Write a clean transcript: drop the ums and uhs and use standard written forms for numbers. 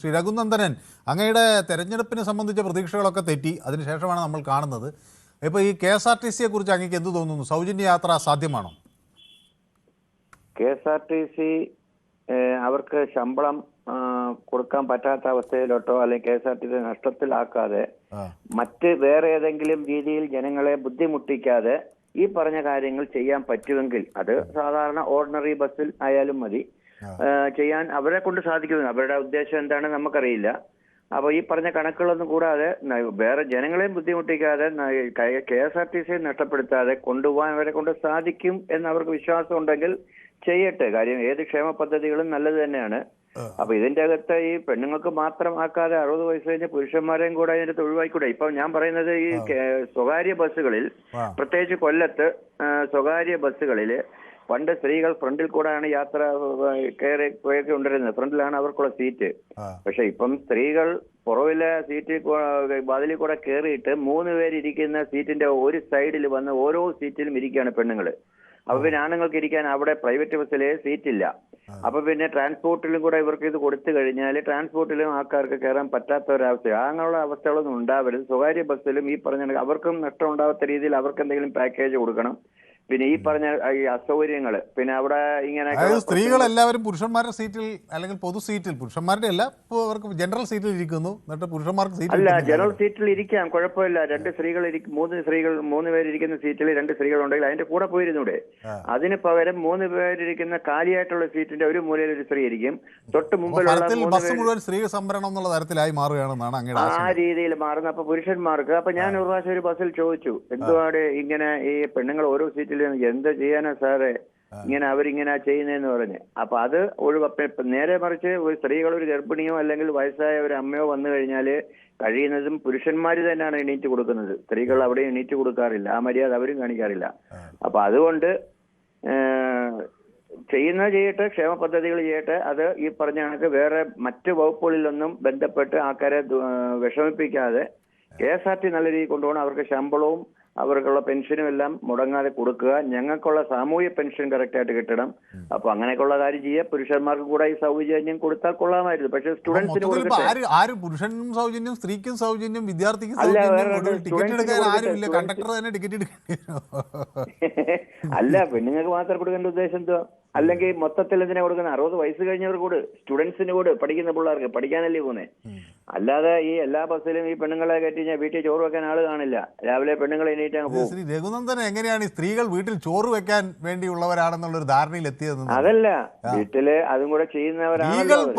ശ്രീ രഘുനന്ദനൻ, അങ്ങയുടെ തെരഞ്ഞെടുപ്പിനെ സംബന്ധിച്ച പ്രതീക്ഷകളൊക്കെ തെറ്റി. അതിനുശേഷമാണ് നമ്മൾ കാണുന്നത്. ഇപ്പോൾ ഈ KSRTCയെ കുറിച്ച് അങ്ങേക്ക് എന്ത് തോന്നുന്നു? സൗജന്യ യാത്ര സാധ്യമാണോ? KSRTC അവർക്ക് ശമ്പളം കൊടുക്കാൻ പറ്റാത്ത അവസ്ഥയിലോട്ടോ അല്ലെങ്കിൽ KSRTC നഷ്ടത്തിലാക്കാതെ മറ്റ് വേറെ ഏതെങ്കിലും രീതിയിൽ ജനങ്ങളെ ബുദ്ധിമുട്ടിക്കാതെ ഈ പറഞ്ഞ കാര്യങ്ങൾ ചെയ്യാൻ പറ്റുമെങ്കിൽ അത് സാധാരണ ഓർഡിനറി ബസ്സിൽ ആയാലും മതി, ചെയ്യാൻ അവരെ കൊണ്ട് സാധിക്കുന്നു. അവരുടെ ഉദ്ദേശം എന്താണ് നമുക്കറിയില്ല. അപ്പൊ ഈ പറഞ്ഞ കണക്കുകളൊന്നും കൂടാതെ വേറെ ജനങ്ങളെയും ബുദ്ധിമുട്ടിക്കാതെ KSRTC നഷ്ടപ്പെടുത്താതെ കൊണ്ടുപോകാൻ അവരെ കൊണ്ട് സാധിക്കും എന്ന് അവർക്ക് വിശ്വാസം ഉണ്ടെങ്കിൽ ചെയ്യട്ടെ. കാര്യം ഏത് ക്ഷേമ പദ്ധതികളും നല്ലത് തന്നെയാണ്. അപ്പൊ ഇതിന്റെ അകത്ത് ഈ പെണ്ണുങ്ങൾക്ക് മാത്രം ആക്കാതെ 60 വയസ്സ് കഴിഞ്ഞ പുരുഷന്മാരെയും കൂടെ അതിനകത്ത് ഒഴിവാക്കിക്കൂടെ? ഇപ്പൊ ഞാൻ പറയുന്നത് ഈ സ്വകാര്യ ബസ്സുകളിൽ, പ്രത്യേകിച്ച് കൊല്ലത്ത് സ്വകാര്യ ബസ്സുകളിൽ പണ്ട് സ്ത്രീകൾ ഫ്രണ്ടിൽ കൂടെയാണ് യാത്ര കയറി കൊണ്ടിരുന്നത്. ഫ്രണ്ടിലാണ് അവർക്കുള്ള സീറ്റ്. പക്ഷെ ഇപ്പം സ്ത്രീകൾ പുറവിലെ സീറ്റിൽ വാതിലിൽ കൂടെ കയറിയിട്ട് 3 പേരിരിക്കുന്ന സീറ്റിന്റെ ഒരു സൈഡിൽ വന്ന് ഓരോ സീറ്റിലും ഇരിക്കുകയാണ് പെണ്ണുങ്ങള്. അപ്പൊ പിന്നെ ആണുങ്ങൾക്ക് ഇരിക്കാൻ അവിടെ പ്രൈവറ്റ് ബസ്സിലെ സീറ്റില്ല. അപ്പൊ പിന്നെ ട്രാൻസ്പോർട്ടിലും കൂടെ ഇവർക്ക് ഇത് കൊടുത്തു കഴിഞ്ഞാൽ ട്രാൻസ്പോർട്ടിലും ആൾക്കാർക്ക് കയറാൻ പറ്റാത്ത ഒരവസ്ഥ. അങ്ങനെയുള്ള അവസ്ഥകളൊന്നും ഉണ്ടാവരുത്. സ്വകാര്യ ബസ്സിലും ഈ പറഞ്ഞ അവർക്കും നഷ്ടം ഉണ്ടാവാത്ത രീതിയിൽ അവർക്ക് എന്തെങ്കിലും പാക്കേജ് കൊടുക്കണം. പിന്നെ ഈ പറഞ്ഞ ഈ അസൗകര്യങ്ങള് പിന്നെ അവിടെ ഇങ്ങനെ സ്ത്രീകൾ എല്ലാവരും പുരുഷന്മാരുടെ സീറ്റിൽ അല്ലെങ്കിൽ പൊതു സീറ്റിൽ, പുരുഷന്മാരുടെ അല്ല, അവർക്ക് ജനറൽ സീറ്റിൽ ഇരിക്കുന്നു. എന്നിട്ട് പുരുഷന്മാർക്ക് സീറ്റ് അല്ല, ജനറൽ സീറ്റിൽ ഇരിക്കാം, കുഴപ്പമില്ല. 2 സ്ത്രീകൾ 3 പേരിരിക്കുന്ന സീറ്റിൽ 2 സ്ത്രീകൾ ഉണ്ടെങ്കിൽ അതിന്റെ കൂടെ പോയിരുന്നൂടെ? അതിന് പകരം 3 പേരിരിക്കുന്ന കാലിയായിട്ടുള്ള സീറ്റിന്റെ ഒരു മൂലയിൽ ഒരു സ്ത്രീ ഇരിക്കും. തൊട്ട് മുമ്പിലുള്ള ബസ് മുഴുവൻ സ്ത്രീ സംവരണം എന്നുള്ള തരത്തിലായി മാറുകയാണെന്നാണ് ആ രീതിയിൽ മാറുന്ന. അപ്പൊ പുരുഷന്മാർക്ക് അപ്പൊ ഞാൻ ഒരു പ്രാവശ്യം ഒരു ബസ്സിൽ ചോദിച്ചു, എന്തുവാണ് ഇങ്ങനെ ഈ പെണ്ണുങ്ങൾ ഓരോ സീറ്റിൽ എന്ത് ചെയ്യാനാ സാറേ ഇങ്ങനെ അവരിങ്ങനെ ചെയ്യുന്നതെന്ന് പറഞ്ഞ്. അപ്പൊ അത് നേരെ മറിച്ച് ഒരു സ്ത്രീകൾ, ഒരു ഗർഭിണിയോ അല്ലെങ്കിൽ വയസ്സായ ഒരു അമ്മയോ വന്നു കഴിഞ്ഞാല് കഴിയുന്നതും പുരുഷന്മാര് തന്നെയാണ് എണീറ്റ് കൊടുക്കുന്നത്. സ്ത്രീകൾ അവിടെ എണീറ്റ് കൊടുക്കാറില്ല. ആ മര്യാദ അവരും കാണിക്കാറില്ല. അപ്പൊ അതുകൊണ്ട് ചെയ്യട്ടെ, ക്ഷേമ പദ്ധതികൾ ചെയ്യട്ടെ. അത് ഈ പറഞ്ഞ കണക്ക് വേറെ മറ്റ് വകുപ്പുകളിലൊന്നും ബന്ധപ്പെട്ട് ആൾക്കാരെ വിഷമിപ്പിക്കാതെ KSRTC നല്ല രീതിയിൽ കൊണ്ടുപോകണം. അവർക്ക് ശമ്പളവും അവർക്കുള്ള പെൻഷനും എല്ലാം മുടങ്ങാതെ കൊടുക്കുക. ഞങ്ങൾക്കുള്ള സാമൂഹ്യ പെൻഷൻ കറക്റ്റായിട്ട് കിട്ടണം. അപ്പൊ അങ്ങനെയൊക്കെയുള്ള കാര്യം ചെയ്യുക. പുരുഷന്മാർക്ക് കൂടെ ഈ സൗജന്യം കൊടുത്താൽ കൊള്ളാമായിരുന്നു. പക്ഷെ സ്റ്റുഡൻസിന് പുരുഷനും സൗജന്യം, സ്ത്രീക്കും സൗജന്യം, വിദ്യാർത്ഥിക്കും അല്ല, പെണ്ണുങ്ങൾക്ക് മാത്രം കൊടുക്കേണ്ട ഉദ്ദേശം എന്തുവാ? അല്ലെങ്കിൽ മൊത്തത്തിൽ എന്തിനാ കൊടുക്കുന്നത്? 60 വയസ്സ് കഴിഞ്ഞവർ കൂട്, സ്റ്റുഡൻസിന് കൂട്, പഠിക്കുന്ന പിള്ളേർക്ക് പഠിക്കാനല്ലേ പോകുന്നേ. അല്ലാതെ ഈ എല്ലാ ബസ്സിലും ഈ പെണ്ണുങ്ങളെ കയറ്റി ഞാൻ വീട്ടിൽ ചോറ് വെക്കാൻ ആള് കാണില്ല. രാവിലെ പെണ്ണുങ്ങളെ എണീറ്റ് അങ്ങ് പോകും. ശ്രീ രഘുനന്ദൻ, എങ്ങനെയാണ് സ്ത്രീകൾ വീട്ടിൽ ചോറ് വെക്കാൻ വേണ്ടിയുള്ളവരാണെന്നുള്ളൊരു ധാരണയിൽ എത്തിയത്? അതല്ല, വീട്ടില് അതും കൂടെ ചെയ്യുന്നവരാണല്ലോ.